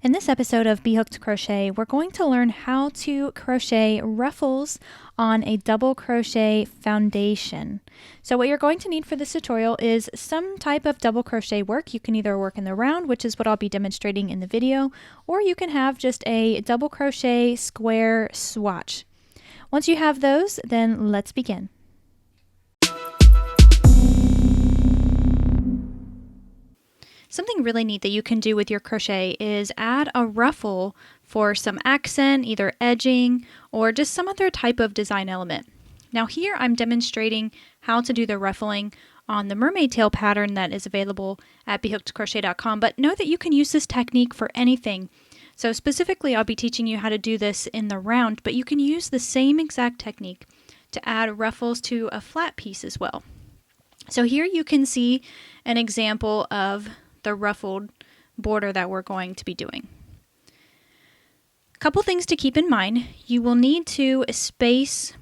In this episode of B.Hooked Crochet, we're going to learn how to crochet ruffles on a double crochet foundation. So what you're going to need for this tutorial is some type of double crochet work. You can either work in the round, which is what I'll be demonstrating in the video, or you can have just a double crochet square swatch. Once you have those, then let's begin. Something really neat that you can do with your crochet is add a ruffle for some accent, either edging or just some other type of design element. Now here I'm demonstrating how to do the ruffling on the mermaid tail pattern that is available at BHookedCrochet.com, but know that you can use this technique for anything. So specifically I'll be teaching you how to do this in the round, but you can use the same exact technique to add ruffles to a flat piece as well. So here you can see an example of the ruffled border that we're going to be doing. A couple things to keep in mind. You will need to space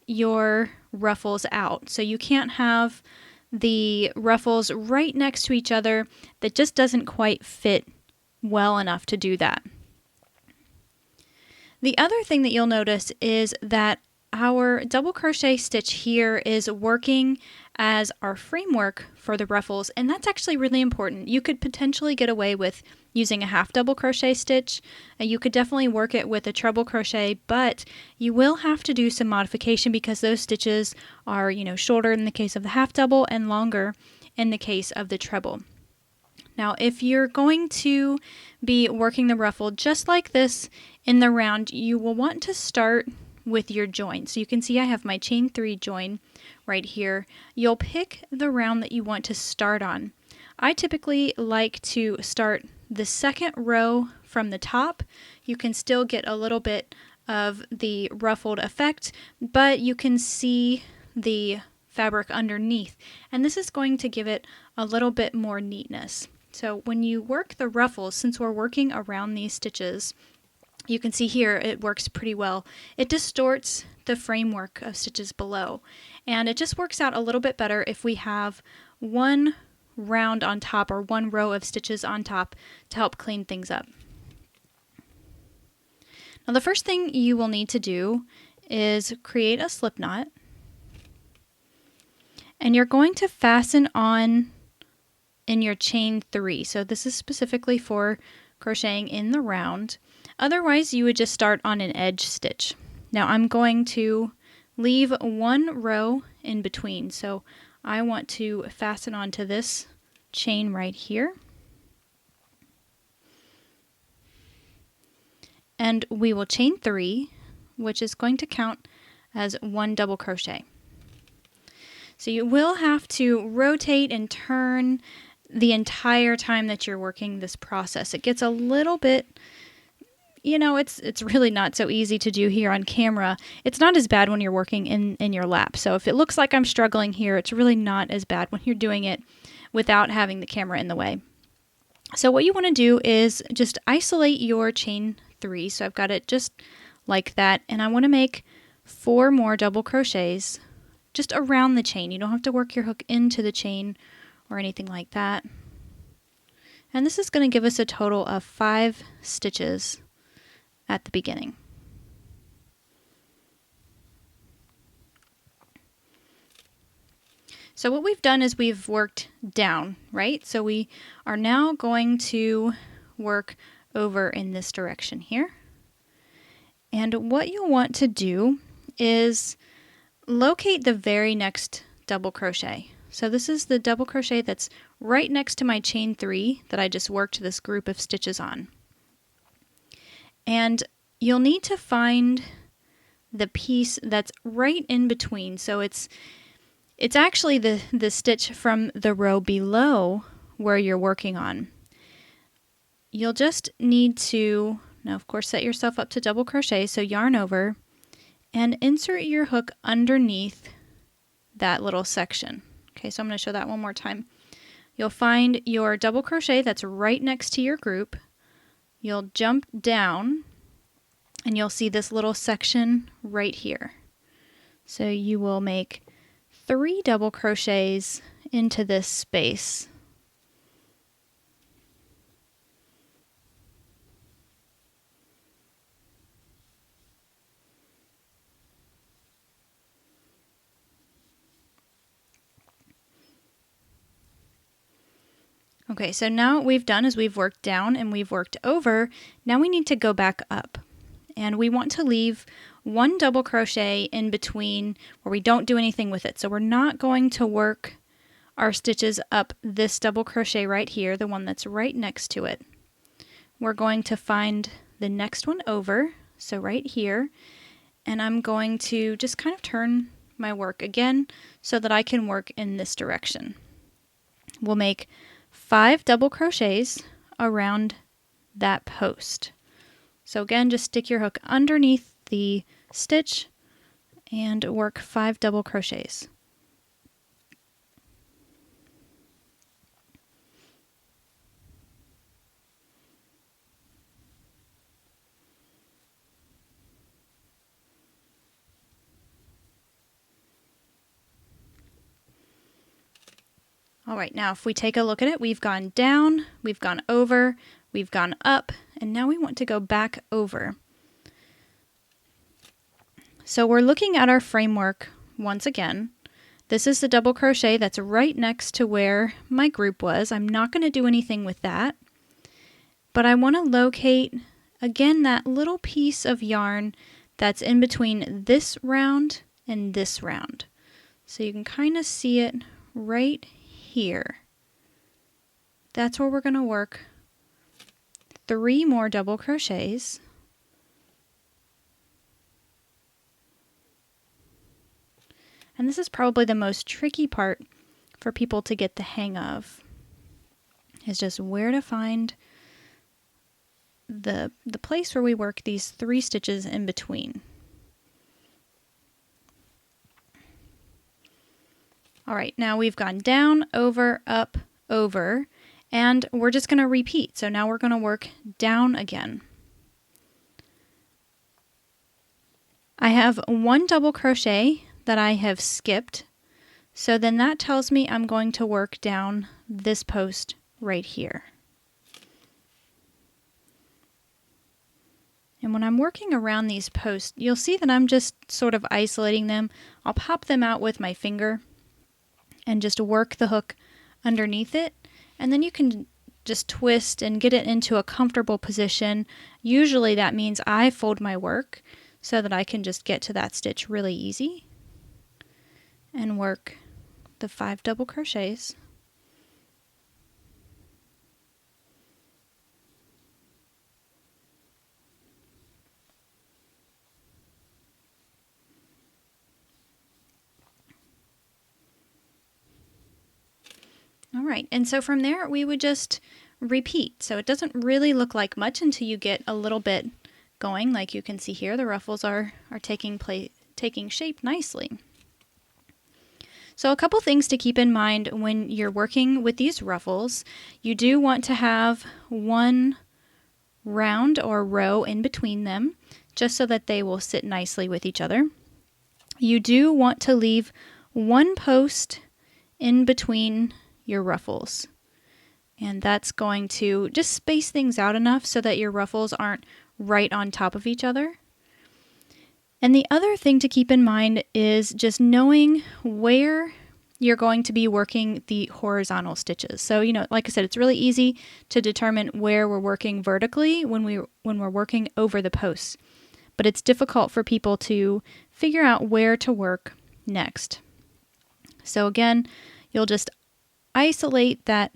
your ruffles out. So you can't have the ruffles right next to each other. That just doesn't quite fit well enough to do that. The other thing that you'll notice is that our double crochet stitch here is working as our framework for the ruffles, and that's actually really important. You could potentially get away with using a half double crochet stitch. You could definitely work it with a treble crochet, but you will have to do some modification because those stitches are, shorter in the case of the half double and longer in the case of the treble. Now, if you're going to be working the ruffle just like this in the round, you will want to start with your join. So you can see I have my chain 3 join right here. You'll pick the round that you want to start on. I typically like to start the second row from the top. You can still get a little bit of the ruffled effect, but you can see the fabric underneath, and this is going to give it a little bit more neatness. So when you work the ruffles, since we're working around these stitches, you can see here it works pretty well. It distorts the framework of stitches below, and it just works out a little bit better if we have one round on top or one row of stitches on top to help clean things up. Now the first thing you will need to do is create a slip knot, and you're going to fasten on in your chain 3. So this is specifically for crocheting in the round. Otherwise, you would just start on an edge stitch. Now I'm going to leave one row in between. So I want to fasten onto this chain right here. And we will chain 3, which is going to count as one double crochet. So you will have to rotate and turn the entire time that you're working this process. It gets a little bit, it's really not so easy to do here on camera. It's not as bad when you're working in your lap. So if it looks like I'm struggling here, it's really not as bad when you're doing it without having the camera in the way. So what you want to do is just isolate your chain 3. So I've got it just like that, and I want to make 4 more double crochets just around the chain. You don't have to work your hook into the chain or anything like that. And this is going to give us a total of 5 stitches at the beginning. So what we've done is we've worked down, right? So we are now going to work over in this direction here. And what you'll want to do is locate the very next double crochet. So this is the double crochet that's right next to my chain 3 that I just worked this group of stitches on. And you'll need to find the piece that's right in between. So it's actually the stitch from the row below where you're working on. You'll just need to, now of course, set yourself up to double crochet, so yarn over and insert your hook underneath that little section. Okay, so I'm going to show that one more time. You'll find your double crochet that's right next to your group. You'll jump down and you'll see this little section right here. So you will make 3 double crochets into this space. Okay, so now what we've done is we've worked down and we've worked over. Now we need to go back up. And we want to leave one double crochet in between where we don't do anything with it. So we're not going to work our stitches up this double crochet right here, the one that's right next to it. We're going to find the next one over, so right here, and I'm going to just kind of turn my work again so that I can work in this direction. We'll make 5 double crochets around that post. So again, just stick your hook underneath the stitch and work 5 double crochets. All right, now if we take a look at it, we've gone down, we've gone over, we've gone up, and now we want to go back over. So we're looking at our framework once again. This is the double crochet that's right next to where my group was. I'm not going to do anything with that, but I want to locate, again, that little piece of yarn that's in between this round and this round. So you can kind of see it right here. That's where we're going to work 3 more double crochets. And this is probably the most tricky part for people to get the hang of, is just where to find the place where we work these 3 stitches in between. All right, now we've gone down, over, up, over, and we're just going to repeat. So now we're going to work down again. I have 1 double crochet that I have skipped, so then that tells me I'm going to work down this post right here. And when I'm working around these posts, you'll see that I'm just sort of isolating them. I'll pop them out with my finger and just work the hook underneath it, and then you can just twist and get it into a comfortable position. Usually that means I fold my work so that I can just get to that stitch really easy and work the 5 double crochets. All right, and so from there we would just repeat. So it doesn't really look like much until you get a little bit going. Like you can see here, the ruffles are taking shape nicely. So a couple things to keep in mind when you're working with these ruffles. You do want to have 1 round or row in between them, just so that they will sit nicely with each other. You do want to leave 1 post in between your ruffles, and that's going to just space things out enough so that your ruffles aren't right on top of each other. And the other thing to keep in mind is just knowing where you're going to be working the horizontal stitches. So, like I said, it's really easy to determine where we're working vertically when we're working over the posts, but it's difficult for people to figure out where to work next. So again, you'll just isolate that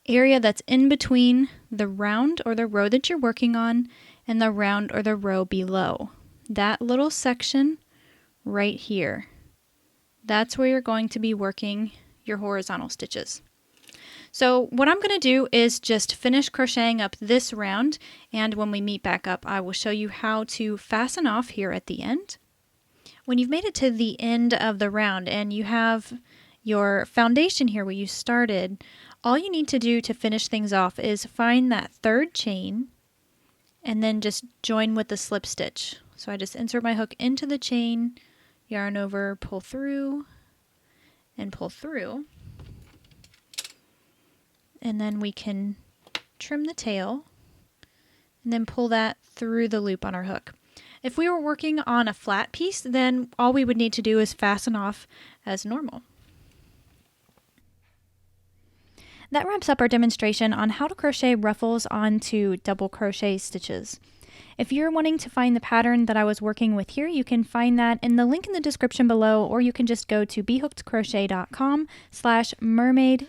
area that's in between the round or the row that you're working on and the round or the row below. That little section right here. That's where you're going to be working your horizontal stitches. So what I'm going to do is just finish crocheting up this round, and when we meet back up, I will show you how to fasten off here at the end. When you've made it to the end of the round and you have your foundation here where you started, all you need to do to finish things off is find that 3rd chain and then just join with the slip stitch. So I just insert my hook into the chain, yarn over, pull through, and pull through. And then we can trim the tail and then pull that through the loop on our hook. If we were working on a flat piece, then all we would need to do is fasten off as normal. That wraps up our demonstration on how to crochet ruffles onto double crochet stitches. If you're wanting to find the pattern that I was working with here, you can find that in the link in the description below, or you can just go to bhookedcrochet.com/mermaid